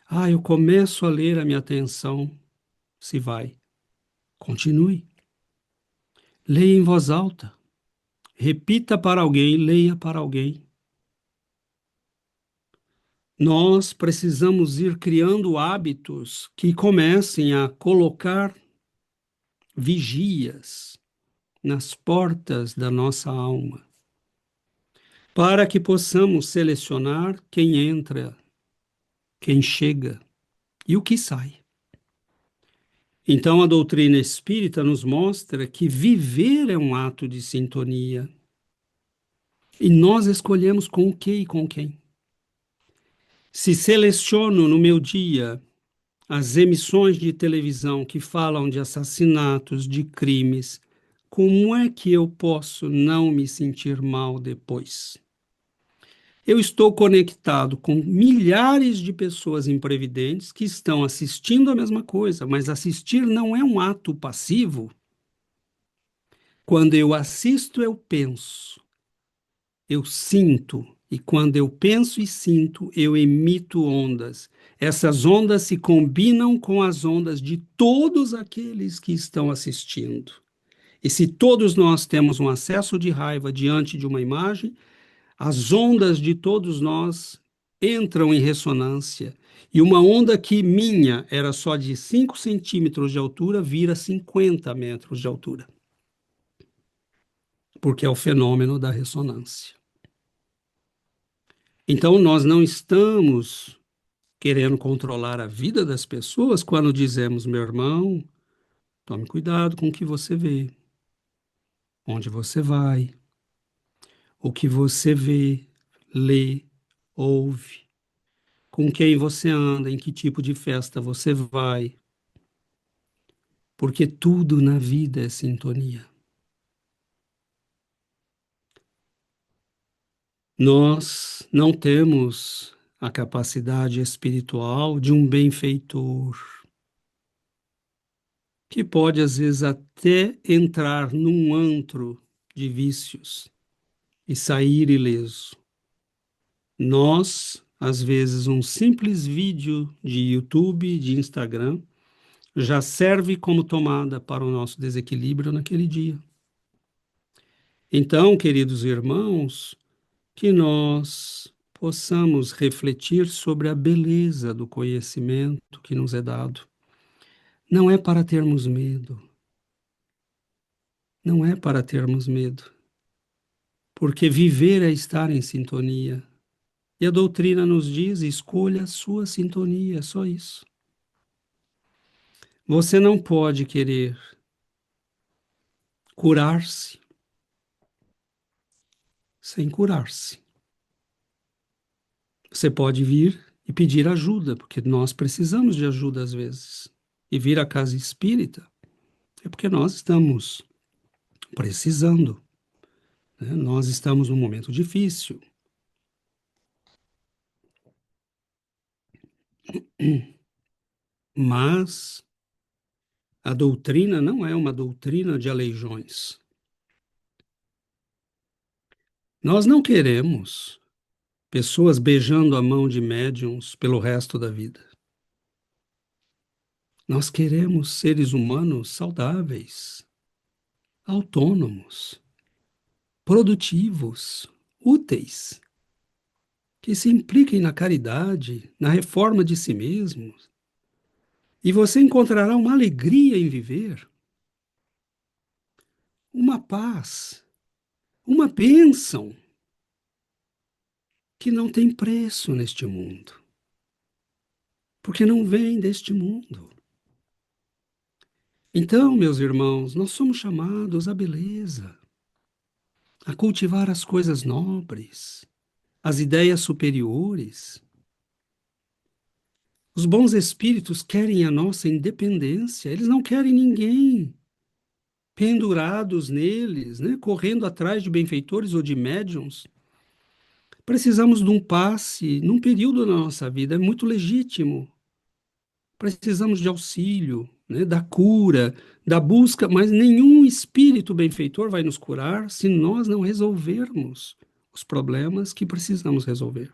Ah, eu começo a ler, a minha atenção se vai. Continue. Leia em voz alta. Repita para alguém, leia para alguém. Nós precisamos ir criando hábitos que comecem a colocar vigias nas portas da nossa alma, para que possamos selecionar quem entra, quem chega e o que sai. Então, a doutrina espírita nos mostra que viver é um ato de sintonia. E nós escolhemos com o que e com quem. Se seleciono no meu dia as emissões de televisão que falam de assassinatos, de crimes, como é que eu posso não me sentir mal depois? Eu estou conectado com milhares de pessoas imprevidentes que estão assistindo a mesma coisa, mas assistir não é um ato passivo. Quando eu assisto, eu penso, eu sinto, e quando eu penso e sinto, eu emito ondas. Essas ondas se combinam com as ondas de todos aqueles que estão assistindo. E se todos nós temos um acesso de raiva diante de uma imagem, as ondas de todos nós entram em ressonância. E uma onda que minha era só de 5 centímetros de altura vira 50 metros de altura, porque é o fenômeno da ressonância. Então, nós não estamos querendo controlar a vida das pessoas quando dizemos: meu irmão, tome cuidado com o que você vê, onde você vai, o que você vê, lê, ouve, com quem você anda, em que tipo de festa você vai, porque tudo na vida é sintonia. Nós não temos a capacidade espiritual de um benfeitor, que pode às vezes até entrar num antro de vícios e sair ileso. Nós, às vezes, um simples vídeo de YouTube, de Instagram, já serve como tomada para o nosso desequilíbrio naquele dia. Então, queridos irmãos, que nós possamos refletir sobre a beleza do conhecimento que nos é dado. Não é para termos medo, não é para termos medo, porque viver é estar em sintonia. E a doutrina nos diz: escolha a sua sintonia, só isso. Você não pode querer curar-se sem curar-se. Você pode vir e pedir ajuda, porque nós precisamos de ajuda às vezes. E vir à casa espírita é porque nós estamos precisando, né? Nós estamos num momento difícil. Mas a doutrina não é uma doutrina de aleijões. Nós não queremos pessoas beijando a mão de médiuns pelo resto da vida. Nós queremos seres humanos saudáveis, autônomos, produtivos, úteis, que se impliquem na caridade, na reforma de si mesmos, e você encontrará uma alegria em viver, uma paz, uma bênção que não tem preço neste mundo, porque não vem deste mundo. Então, meus irmãos, nós somos chamados à beleza, a cultivar as coisas nobres, as ideias superiores. Os bons espíritos querem a nossa independência, eles não querem ninguém pendurados neles, né, correndo atrás de benfeitores ou de médiuns. Precisamos de um passe num período da nossa vida, é muito legítimo. Precisamos de auxílio, né, da cura, da busca, mas nenhum espírito benfeitor vai nos curar se nós não resolvermos os problemas que precisamos resolver.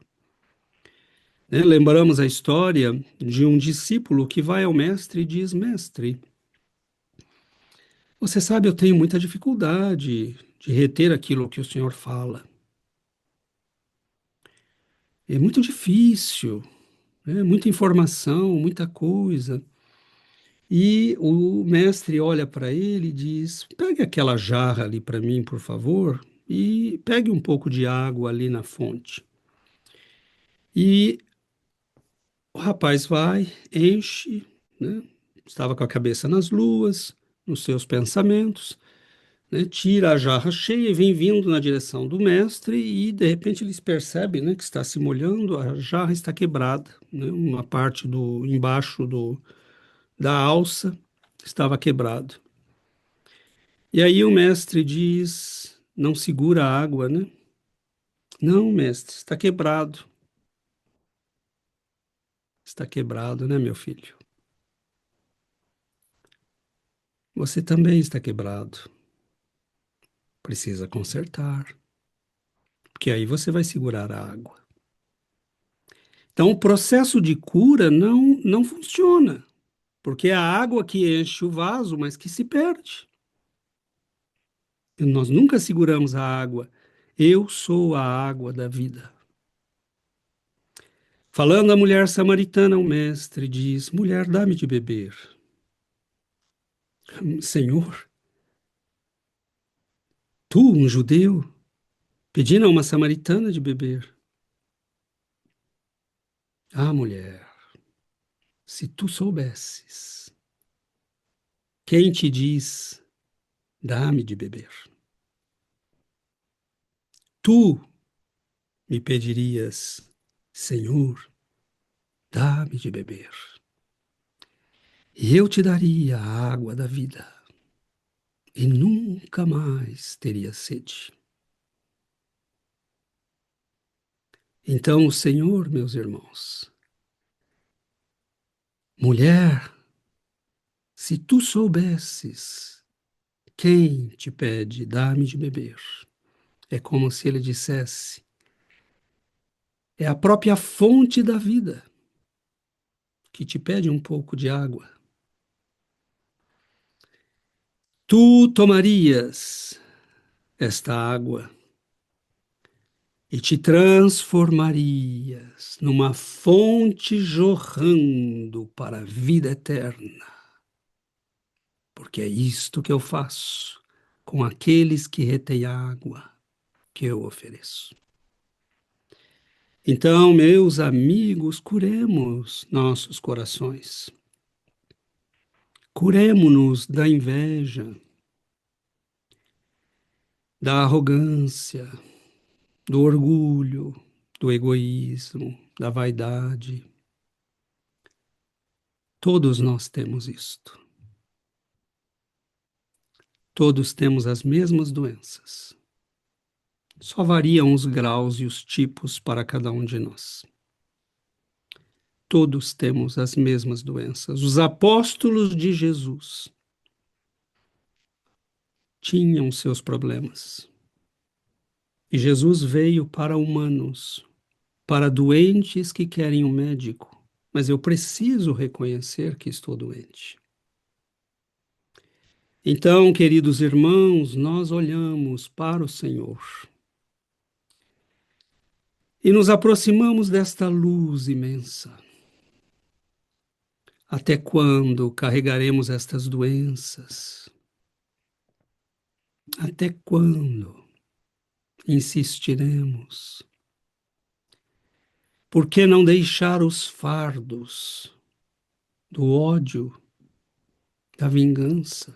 Né? Lembramos a história de um discípulo que vai ao mestre e diz: Mestre, você sabe, eu tenho muita dificuldade de reter aquilo que o senhor fala. É muito difícil, né? Muita informação, muita coisa. E o mestre olha para ele e diz: Pegue aquela jarra ali para mim, por favor, e pegue um pouco de água ali na fonte. E o rapaz vai, enche, né? Estava com a cabeça nas luas, nos seus pensamentos, né? Tira a jarra cheia e vem vindo na direção do mestre e de repente eles percebem, né, que está se molhando, a jarra está quebrada, né? Uma parte do embaixo da alça estava quebrado. E aí o mestre diz: não segura a água, né? Não, mestre, está quebrado. Está quebrado, né, meu filho? Você também está quebrado. Precisa consertar, porque aí você vai segurar a água. Então, o processo de cura não funciona, porque é a água que enche o vaso, mas que se perde. E nós nunca seguramos a água. Eu sou a água da vida. Falando a mulher samaritana, o mestre diz: mulher, dá-me de beber. Senhor, tu, um judeu, pedindo a uma samaritana de beber. Ah, mulher, se tu soubesses, quem te diz, dá-me de beber? Tu me pedirias, Senhor, dá-me de beber. E eu te daria a água da vida, e nunca mais teria sede. Então o Senhor, meus irmãos, mulher, se tu soubesses quem te pede, dá-me de beber. É como se ele dissesse: é a própria fonte da vida que te pede um pouco de água. Tu tomarias esta água e te transformarias numa fonte jorrando para a vida eterna. Porque é isto que eu faço com aqueles que retêm a água que eu ofereço. Então, meus amigos, curemos nossos corações. Curemo-nos da inveja, da arrogância, do orgulho, do egoísmo, da vaidade. Todos nós temos isto. Todos temos as mesmas doenças. Só variam os graus e os tipos para cada um de nós. Todos temos as mesmas doenças. Os apóstolos de Jesus tinham seus problemas. E Jesus veio para humanos, para doentes que querem um médico. Mas eu preciso reconhecer que estou doente. Então, queridos irmãos, nós olhamos para o Senhor e nos aproximamos desta luz imensa. Até quando carregaremos estas doenças? Até quando insistiremos? Por que não deixar os fardos do ódio, da vingança?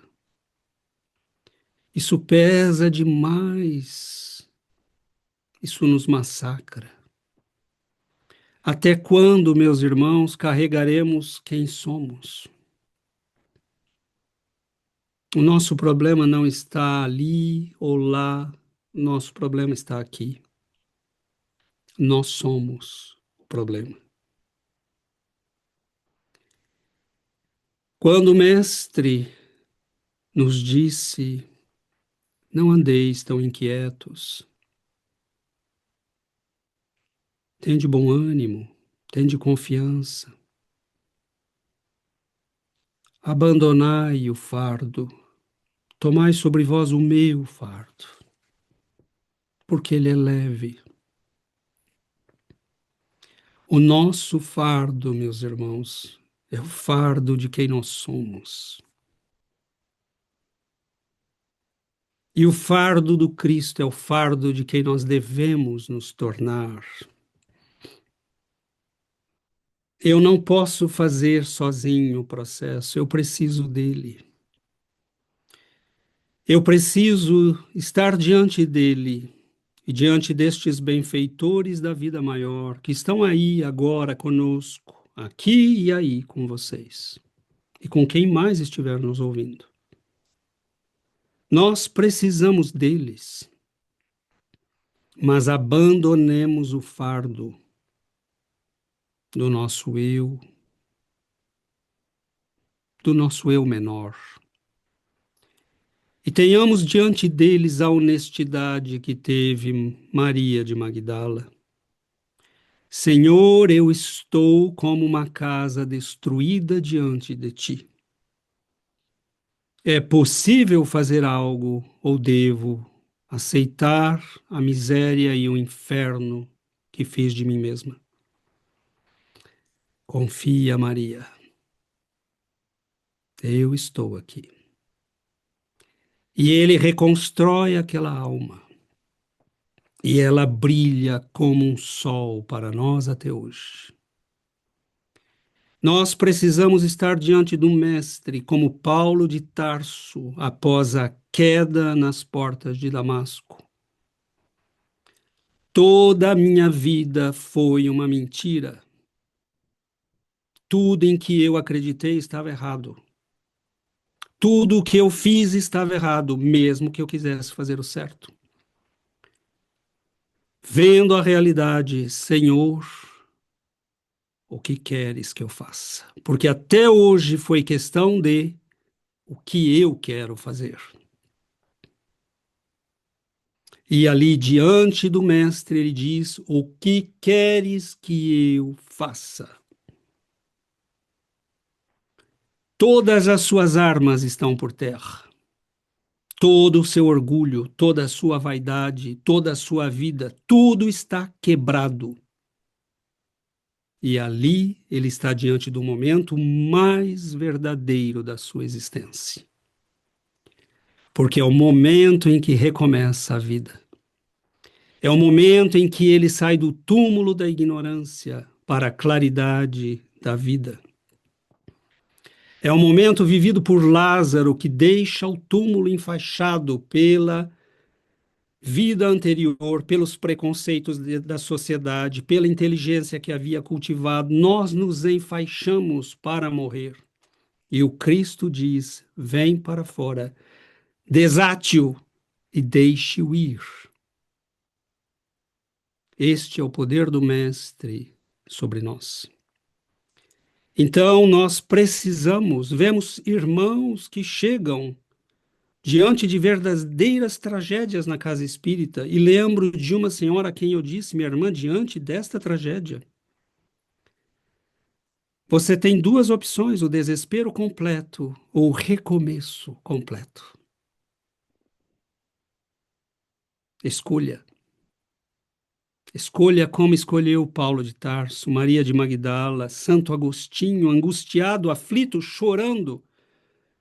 Isso pesa demais. Isso nos massacra. Até quando, meus irmãos, carregaremos quem somos? O nosso problema não está ali ou lá, o nosso problema está aqui. Nós somos o problema. Quando o Mestre nos disse: não andeis tão inquietos, tende bom ânimo, tende confiança, abandonai o fardo, tomai sobre vós o meu fardo, porque ele é leve. O nosso fardo, meus irmãos, é o fardo de quem nós somos. E o fardo do Cristo é o fardo de quem nós devemos nos tornar. Eu não posso fazer sozinho o processo, eu preciso dele. Eu preciso estar diante dele e diante destes benfeitores da vida maior que estão aí agora conosco, aqui e aí com vocês e com quem mais estiver nos ouvindo. Nós precisamos deles, mas abandonemos o fardo do nosso eu menor. E tenhamos diante deles a honestidade que teve Maria de Magdala. Senhor, eu estou como uma casa destruída diante de ti. É possível fazer algo ou devo aceitar a miséria e o inferno que fiz de mim mesma? Confia, Maria. Eu estou aqui. E ele reconstrói aquela alma. E ela brilha como um sol para nós até hoje. Nós precisamos estar diante do Mestre, como Paulo de Tarso, após a queda nas portas de Damasco. Toda a minha vida foi uma mentira. Tudo em que eu acreditei estava errado. Tudo o que eu fiz estava errado, mesmo que eu quisesse fazer o certo. Vendo a realidade, Senhor, o que queres que eu faça? Porque até hoje foi questão de o que eu quero fazer. E ali diante do Mestre ele diz: o que queres que eu faça? Todas as suas armas estão por terra. Todo o seu orgulho, toda a sua vaidade, toda a sua vida, tudo está quebrado. E ali ele está diante do momento mais verdadeiro da sua existência. Porque é o momento em que recomeça a vida. É o momento em que ele sai do túmulo da ignorância para a claridade da vida. É o momento vivido por Lázaro que deixa o túmulo enfaixado pela vida anterior, pelos preconceitos da sociedade, pela inteligência que havia cultivado, nós nos enfaixamos para morrer. E o Cristo diz: vem para fora, desate-o e deixe-o ir. Este é o poder do Mestre sobre nós. Então, nós precisamos, vemos irmãos que chegam diante de verdadeiras tragédias na casa espírita, e lembro de uma senhora a quem eu disse, minha irmã, diante desta tragédia, você tem duas opções, o desespero completo ou o recomeço completo. Escolha. Escolha como escolheu Paulo de Tarso, Maria de Magdala, Santo Agostinho, angustiado, aflito, chorando.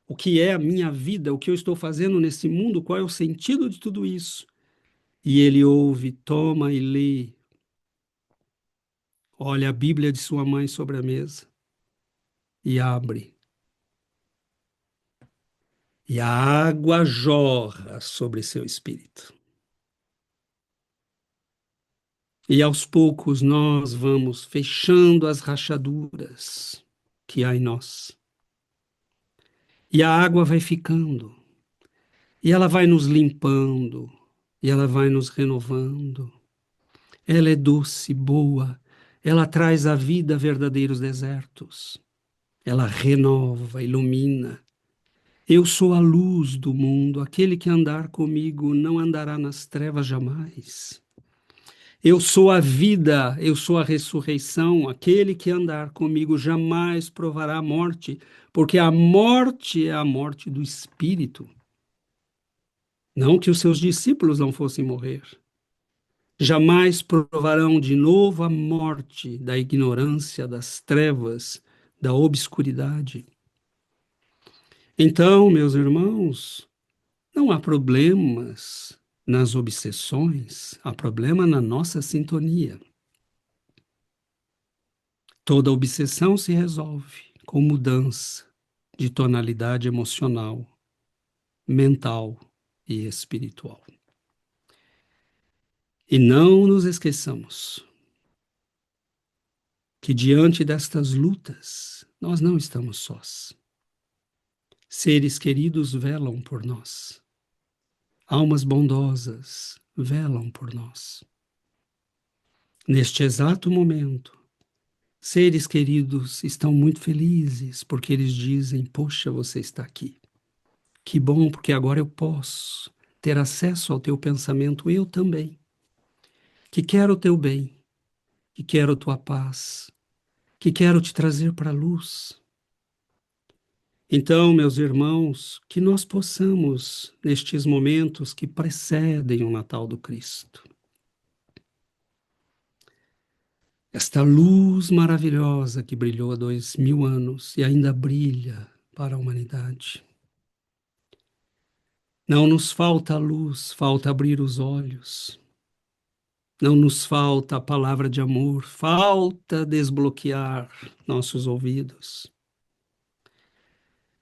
O que é a minha vida? O que eu estou fazendo nesse mundo? Qual é o sentido de tudo isso? E ele ouve, toma e lê. Olha a Bíblia de sua mãe sobre a mesa e abre. E a água jorra sobre seu espírito. E aos poucos nós vamos fechando as rachaduras que há em nós. E a água vai ficando. E ela vai nos limpando. E ela vai nos renovando. Ela é doce, boa. Ela traz à vida verdadeiros desertos. Ela renova, ilumina. Eu sou a luz do mundo. Aquele que andar comigo não andará nas trevas jamais. Eu sou a vida, eu sou a ressurreição. Aquele que andar comigo jamais provará a morte, porque a morte é a morte do espírito. Não que os seus discípulos não fossem morrer. Jamais provarão de novo a morte da ignorância, das trevas, da obscuridade. Então, meus irmãos, não há problemas nas obsessões, há problema na nossa sintonia. Toda obsessão se resolve com mudança de tonalidade emocional, mental e espiritual. E não nos esqueçamos que diante destas lutas nós não estamos sós. Seres queridos velam por nós. Almas bondosas velam por nós. Neste exato momento, seres queridos estão muito felizes porque eles dizem: poxa, você está aqui. Que bom, porque agora eu posso ter acesso ao teu pensamento, eu também. Que quero o teu bem, que quero a tua paz, que quero te trazer para a luz. Então, meus irmãos, que nós possamos, nestes momentos que precedem o Natal do Cristo, esta luz maravilhosa que brilhou há 2000 anos e ainda brilha para a humanidade. Não nos falta luz, falta abrir os olhos. Não nos falta a palavra de amor, falta desbloquear nossos ouvidos.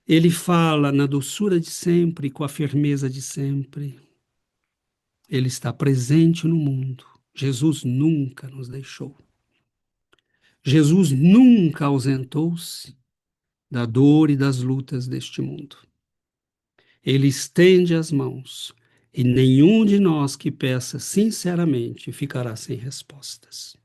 Ele fala na doçura de sempre, com a firmeza de sempre. Ele está presente no mundo. Jesus nunca nos deixou. Jesus nunca ausentou-se da dor e das lutas deste mundo. Ele estende as mãos e nenhum de nós que peça sinceramente ficará sem respostas.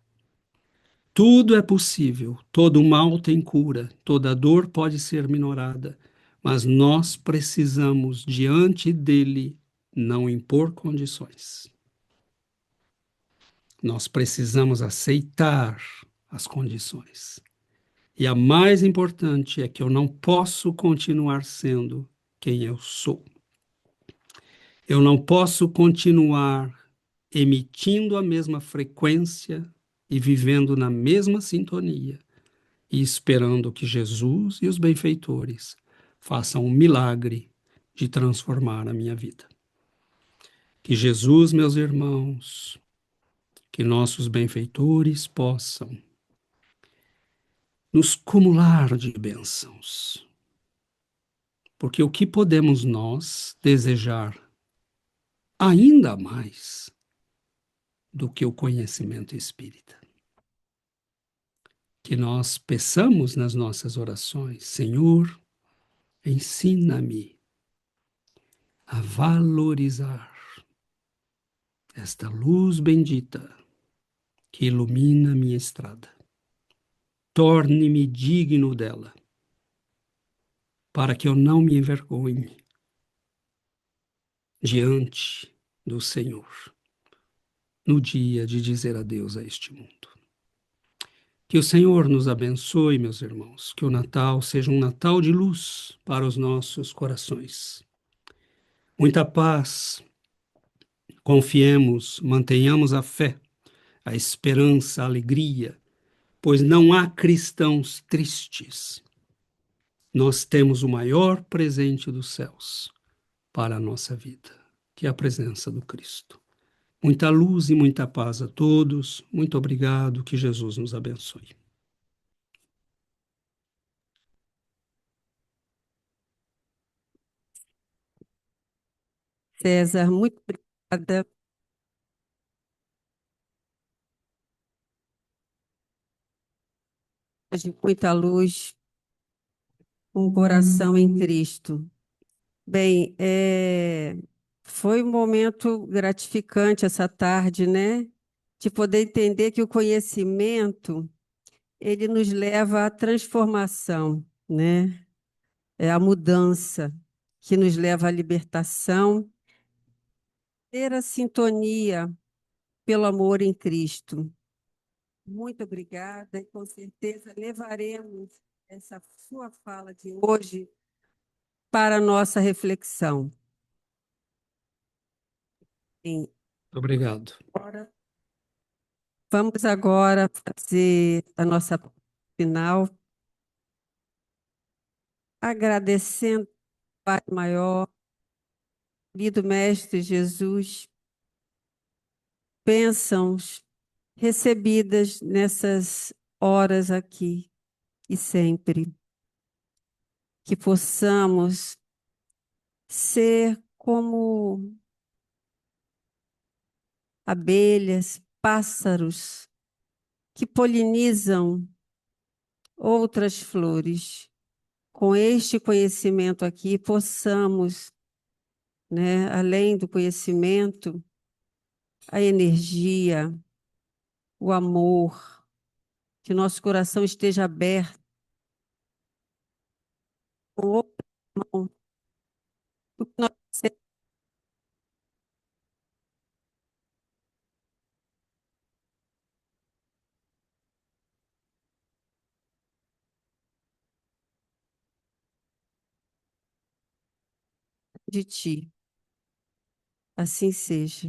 Tudo é possível, todo mal tem cura, toda dor pode ser minorada, mas nós precisamos, diante dele, não impor condições. Nós precisamos aceitar as condições. E a mais importante é que eu não posso continuar sendo quem eu sou. Eu não posso continuar emitindo a mesma frequência e vivendo na mesma sintonia e esperando que Jesus e os benfeitores façam um milagre de transformar a minha vida. Que Jesus, meus irmãos, que nossos benfeitores possam nos cumular de bênçãos. Porque o que podemos nós desejar ainda mais do que o conhecimento espírita. Que nós peçamos nas nossas orações: Senhor, ensina-me a valorizar esta luz bendita que ilumina minha estrada. Torne-me digno dela, para que eu não me envergonhe diante do Senhor no dia de dizer adeus a este mundo. Que o Senhor nos abençoe, meus irmãos, que o Natal seja um Natal de luz para os nossos corações. Muita paz, confiemos, mantenhamos a fé, a esperança, a alegria, pois não há cristãos tristes. Nós temos o maior presente dos céus para a nossa vida, que é a presença do Cristo. Muita luz e muita paz a todos. Muito obrigado, que Jesus nos abençoe. César, muito obrigada. De muita luz, um coração em Cristo. Bem, foi um momento gratificante essa tarde, né? De poder entender que o conhecimento, ele nos leva à transformação, né? É a mudança que nos leva à libertação, ter a sintonia pelo amor em Cristo. Muito obrigada e com certeza levaremos essa sua fala de hoje para a nossa reflexão. Em Obrigado. Vamos agora fazer a nossa final, agradecendo ao Pai Maior, querido Mestre Jesus, bênçãos recebidas nessas horas aqui e sempre. Que possamos ser como abelhas, pássaros que polinizam outras flores. Com este conhecimento aqui, possamos, né, além do conhecimento, a energia, o amor, que nosso coração esteja aberto com outra mão, o que nós temos de ti. Assim seja,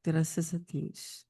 graças a Deus.